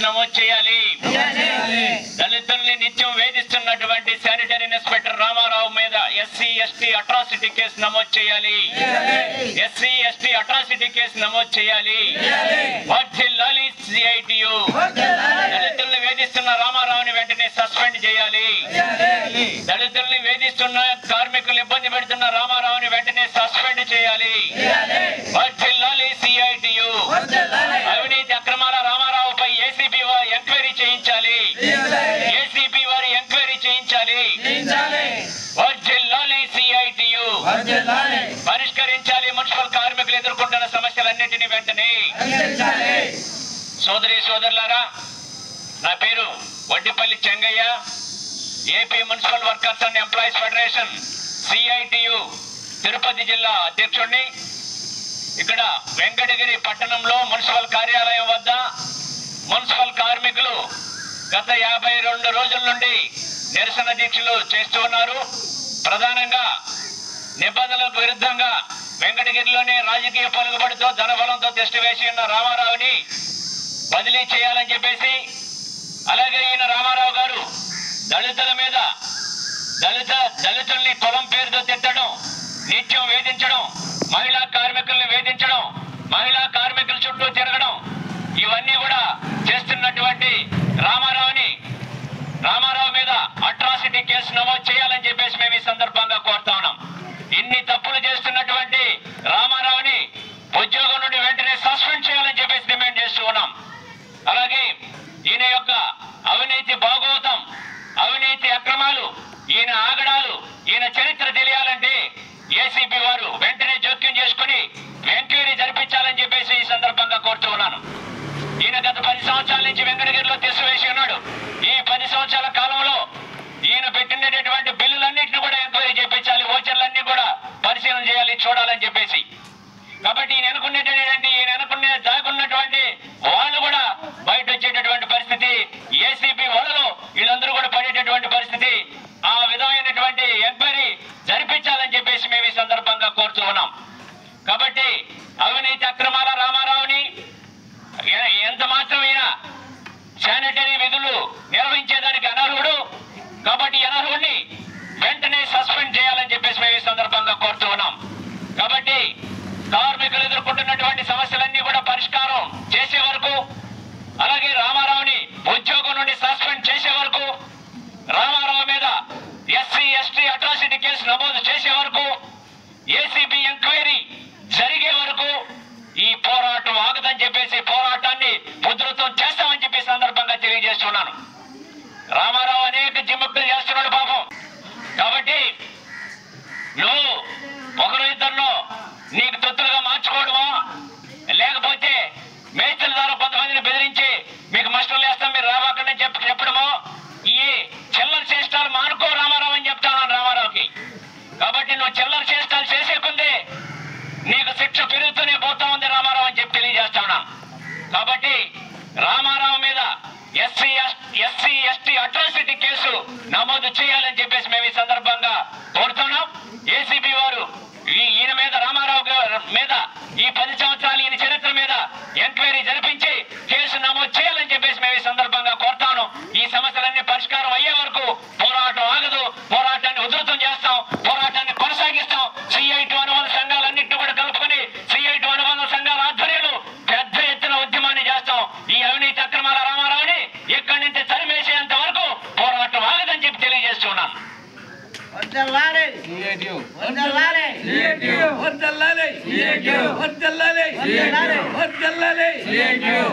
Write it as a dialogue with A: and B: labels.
A: నమోదు చేయాలి. దళితుల్ని నిత్యం వేధిస్తున్నటువంటి శానిటరీ ఇన్స్పెక్టర్ రామారావు మీద ఎస్సీ ఎస్టీ అట్రాసిటీ కేసు నమోదు చేయాలి. ఎస్సీ ఎస్టీ అట్రాసిటీ కేసు నమోదు చేయాలి. వర్ధిల్లాలి సిఐటియు. దళితుల్ని వేధిస్తున్న రామారావుని వెంటనే సస్పెండ్ చేయాలి. దళితుల్ని వేధిస్తున్న కార్మికులు ఇబ్బంది పెడుతున్న రామారావుని వెంటనే సస్పెండ్ చేయాలి. వర్ధిల్లాలి సిఐటియు. అవినీతి అక్రమాల రామారావుపై ఏసీబీ వారు ఎంక్వైరీ చేయించాలి. ఏసీబీ వారు ఎంక్వైరీ చేయించాలి. వర్ధిల్లాలి సిఐటియు. పరిష్కరించాలి మున్సిపల్ కార్మికులు ఎదుర్కొంటున్న సమస్యలన్నింటినీ వెంటనే. సోదరి సోదరులారా, నా పేరు Vaddipalli Chengaiah, AP municipal workers and employees federation CITU Tirupati జిల్లా అధ్యక్షుడిని. ఇక్కడ వెంకటగిరి పట్టణంలో మున్సిపల్ కార్యాలయం వద్ద మున్సిపల్ కార్మికులు గత 52 రోజుల నుండి నిరసన దీక్షలు చేస్తూ ఉన్నారు. ప్రధానంగా నిబంధనలకు విరుద్ధంగా వెంకటగిరిలోనే రాజకీయ పలుకుబడితో ధనబలంతో తెస్టివేసి ఉన్న రామారావుని బదిలీ చేయాలని చెప్పేసి, అలాగే ఈయన రామారావు గారు దళితుల మీద దళితుల్ని కులం పేరుతో తిట్టడం, నిత్యం వేధించడం, మహిళా కార్మికుల్ని వేధించడం, మహిళా కార్మికుల చుట్టూ తిరగడం, ఇవన్నీ కూడా చేస్తున్నటువంటి రామారావు మీద అట్రాసిటీ కేసు నమోదు చేయాలని చెప్పేసి మేము ఈ సందర్భంగా కోరుతా ఉన్నాం. ఇన్ని తప్పులు చేస్తున్నటువంటి రామారావుని ఉద్యోగం నుండి వెంటనే సస్పెండ్ చేయాలని చెప్పేసి డిమాండ్ చేస్తూ ఉన్నాం. అలాగే ఈయన యొక్క అవినీతి భాగవతం, అవినీతి అక్రమాలు, ఈయన ఆగడాలు, ఈయన చరిత్ర తెలియాలంటే ఏసీబీ వారు వెంటనే జోక్యం చేసుకుని ఎంక్వైరీ జరిపించాలని చెప్పేసి ఈ సందర్భంగా కోరుతూ ఉన్నాను. ఈయన గత 10 సంవత్సరాల నుంచి వెంకటగిరిలో తెసివేసి ఉన్నాడు. ఈ 10 సంవత్సరాల కాలంలో ఈయన పెట్టినటువంటి బిల్లులన్నింటినీ కూడా ఎంక్వైరీ చేయించాలి, ఓచర్లన్నీ కూడా పరిశీలన చేయాలి, చూడాలని చెప్పేసి. కాబట్టి ఈయన అనుకునే దాగున్నటువంటి వాళ్ళు కూడా బయట వచ్చేటటువంటి పరిస్థితి, ఏసీబీ వాళ్ళలో వీళ్ళందరూ కూడా పడేటటువంటి పరిస్థితి, ఆ విధమైనటువంటి ఎంక్వైరీ జరిపించాలని చెప్పేసి మేము ఈ సందర్భంగా కోరుతూ ఉన్నాం. కాబట్టి అవినీతి అక్రమాల రామారావుని ఎంత మాత్రం ఈయన శానిటరీ విధులు నిర్వహించేదానికి అనర్హుడు. కాబట్టి అనర్హుడిని వెంటనే సస్పెండ్ చేయాలని చెప్పేసి మేము ఈ సందర్భంగా కోరుతూ ఉన్నాం. కాబట్టి కార్మికులు ఎదుర్కొంటున్నటువంటి సమస్యలన్నీ కూడా పరిష్కారం చేసే వరకు, అలాగే రామారావుని ఉద్యోగం నుండి సస్పెండ్ చేసే వరకు, రామారావు మీద ఎస్సీ ఎస్టీ అట్రాసిటీ కేసు నమోదు చేసే వరకు, ఏసీబీ ఎంక్వైరీ జరిగే వరకు ఈ పోరాటం ఆగదని చెప్పేసి పోరాటాన్ని ఉధృతం చేస్తామని చెప్పి సందర్భంగా తెలియజేస్తున్నాను. రామారావు అనేక జిమ్ముక్తులు చేస్తున్నాడు పాపం. కాబట్టి నువ్వు ఒకరు ఇద్దరు నీకు తొత్తులుగా మార్చుకోవడమో, లేకపోతే మేస్త్రుల ద్వారా కొంతమందిని బెదిరించి మీకు మస్టర్లు వేస్తాం మీరు రావాలని చెప్పడమో, ఈ చిల్లర చేష్టాలు మానుకో రామారావు అని చెప్తాను రామారావుకి. కాబట్టి నువ్వు చిల్లర చేష్టాలు చేసే కొందే నీకు శిక్ష పెరుగుతూనే పోతా ఉంది రామారావు అని చెప్పి తెలియజేస్తా ఉన్నాను. కాబట్టి రామారావు మీద ఎస్సీ ఎస్టీ అట్రాసిటీ కేసు నమోదు చేయాలని చెప్పేసి మేము ఈ సందర్భంగా కోరుతున్నాం. ఏసీబీ వారు ఈయన మీద రామారావు మీద ఈ 10 సంవత్సరాలు ఈయన చరిత్ర మీద ఎంక్వైరీ జరిపించి కేసు నమోదు చేయాలని చెప్పేసి మేము ఈ సందర్భంగా కోరుతాను. ఈ సమస్యలన్నీ పరిష్కారం అయ్యే వరకు పోరాటం ఆగదు, పోరాటాన్ని ఉధృతం చేస్తాం, పోరాటాన్ని కొనసాగిస్తాం. సిఐటి అనుబంధ సంఘాలన్నింటినీ కూడా కలుపుకొని సిఐటి అనుబంధ సంఘాల ఆధ్వర్యంలో పెద్ద ఎత్తున ఉద్యమాన్ని చేస్తాం. ఈ అవినీతి అక్రమాల రామారావుని ఇక్కడి నుంచి తరిమేసేంత వరకు పోరాటం ఆగదని చెప్పి తెలియజేస్తున్నాను.
B: వర్ధిల్లాలి సిఐటియు, వర్ధిల్లాలి సిఐటియు, వర్ధిల్లాలి సిఐటియు, వర్ధిల్లాలి సిఐటియు, వర్ధిల్లాలి సిఐటియు.